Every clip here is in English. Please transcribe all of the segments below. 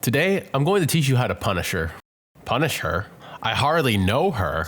Today, I'm going to teach you how to punish her. Punish her? I hardly know her.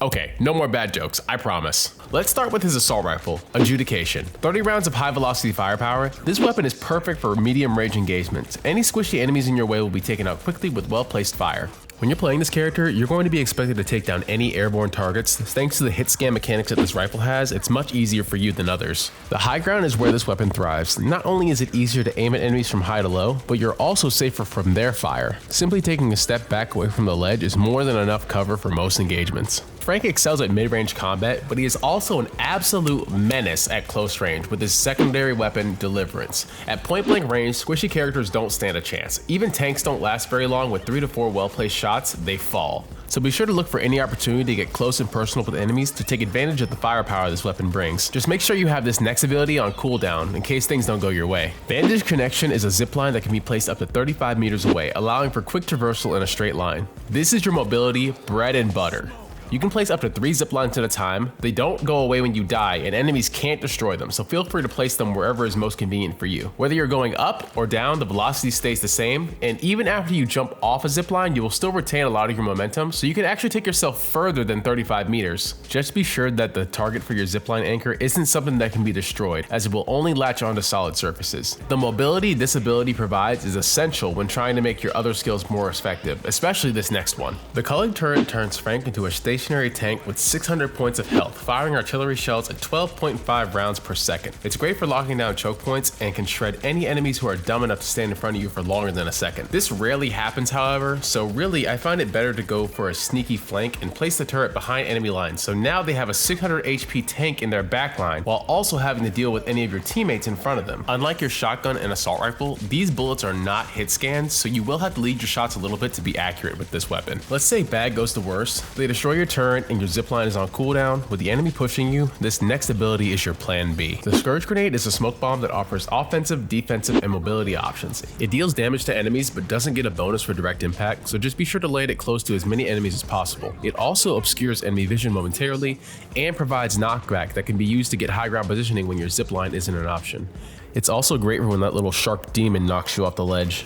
Okay, no more bad jokes, I promise. Let's start with his assault rifle, Adjudication. 30 rounds of high velocity firepower, this weapon is perfect for medium range engagements. Any squishy enemies in your way will be taken out quickly with well placed fire. When you're playing this character, you're going to be expected to take down any airborne targets. Thanks to the hit scan mechanics that this rifle has, it's much easier for you than others. The high ground is where this weapon thrives. Not only is it easier to aim at enemies from high to low, but you're also safer from their fire. Simply taking a step back away from the ledge is more than enough cover for most engagements. Frank excels at mid-range combat, but he is also an absolute menace at close range with his secondary weapon, Deliverance. At point-blank range, squishy characters don't stand a chance. Even tanks don't last very long. With 3 to 4 well-placed shots, they fall. So be sure to look for any opportunity to get close and personal with enemies to take advantage of the firepower this weapon brings. Just make sure you have this next ability on cooldown in case things don't go your way. Vantage Connection is a zipline that can be placed up to 35 meters away, allowing for quick traversal in a straight line. This is your mobility bread and butter. You can place up to 3 zip lines at a time. They don't go away when you die, and enemies can't destroy them, so feel free to place them wherever is most convenient for you. Whether you're going up or down, the velocity stays the same, and even after you jump off a zip line, you will still retain a lot of your momentum, so you can actually take yourself further than 35 meters. Just be sure that the target for your zipline anchor isn't something that can be destroyed, as it will only latch onto solid surfaces. The mobility this ability provides is essential when trying to make your other skills more effective, especially this next one. The Culling Turret turns Frank into a stationary tank with 600 points of health, firing artillery shells at 12.5 rounds per second. It's great for locking down choke points and can shred any enemies who are dumb enough to stand in front of you for longer than a second. This rarely happens, however, so really I find it better to go for a sneaky flank and place the turret behind enemy lines, so now they have a 600 HP tank in their backline while also having to deal with any of your teammates in front of them. Unlike your shotgun and assault rifle, these bullets are not hit scans, so you will have to lead your shots a little bit to be accurate with this weapon. Let's say bad goes to worse, they destroy your turret and your zipline is on cooldown. With the enemy pushing you, this next ability is your plan B. The Scourage Grenade is a smoke bomb that offers offensive, defensive, and mobility options. It deals damage to enemies but doesn't get a bonus for direct impact, so just be sure to lay it close to as many enemies as possible. It also obscures enemy vision momentarily and provides knockback that can be used to get high ground positioning when your zipline isn't an option. It's also great for when that little shark demon knocks you off the ledge.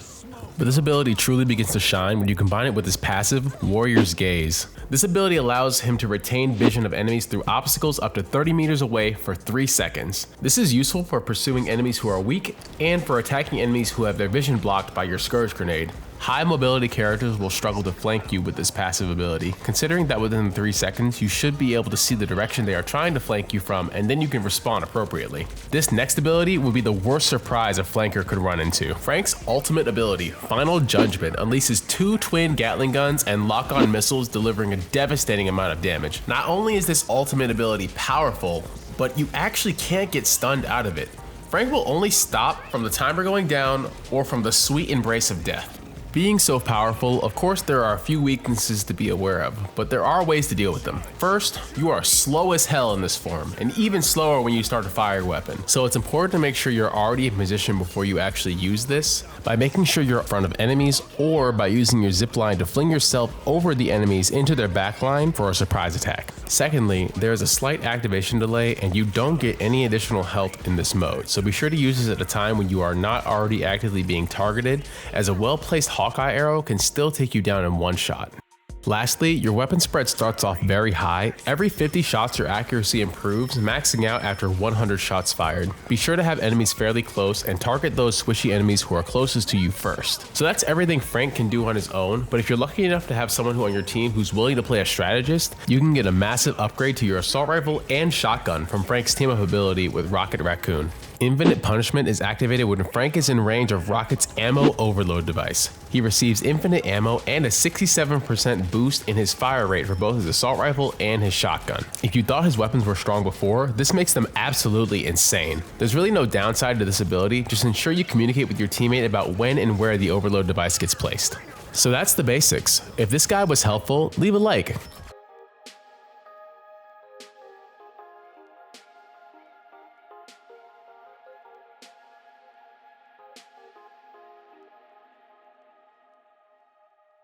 But this ability truly begins to shine when you combine it with his passive, Warrior's Gaze. This ability allows him to retain vision of enemies through obstacles up to 30 meters away for 3 seconds. This is useful for pursuing enemies who are weak and for attacking enemies who have their vision blocked by your Scourge Grenade. High mobility characters will struggle to flank you with this passive ability, considering that within 3 seconds you should be able to see the direction they are trying to flank you from, and then you can respond appropriately. This next ability would be the worst surprise a flanker could run into. Frank's ultimate ability, Final Judgement, unleashes 2 twin Gatling guns and lock-on missiles, delivering a devastating amount of damage. Not only is this ultimate ability powerful, but you actually can't get stunned out of it. Frank will only stop from the timer going down or from the sweet embrace of death. Being so powerful, of course there are a few weaknesses to be aware of, but there are ways to deal with them. First, you are slow as hell in this form, and even slower when you start to fire your weapon. So it's important to make sure you're already in position before you actually use this, by making sure you're in front of enemies, or by using your zipline to fling yourself over the enemies into their backline for a surprise attack. Secondly, there is a slight activation delay and you don't get any additional health in this mode, so be sure to use this at a time when you are not already actively being targeted, as a well-placed Hawkeye arrow can still take you down in one shot. Lastly, your weapon spread starts off very high. Every 50 shots your accuracy improves, maxing out after 100 shots fired. Be sure to have enemies fairly close and target those squishy enemies who are closest to you first. So that's everything Frank can do on his own, but if you're lucky enough to have someone on your team who's willing to play a strategist, you can get a massive upgrade to your assault rifle and shotgun from Frank's team-up ability with Rocket Raccoon. Infinite Punishment is activated when Frank is in range of Rocket's ammo overload device. He receives infinite ammo and a 67% boost in his fire rate for both his assault rifle and his shotgun. If you thought his weapons were strong before, this makes them absolutely insane. There's really no downside to this ability, just ensure you communicate with your teammate about when and where the overload device gets placed. So that's the basics. If this guide was helpful, leave a like.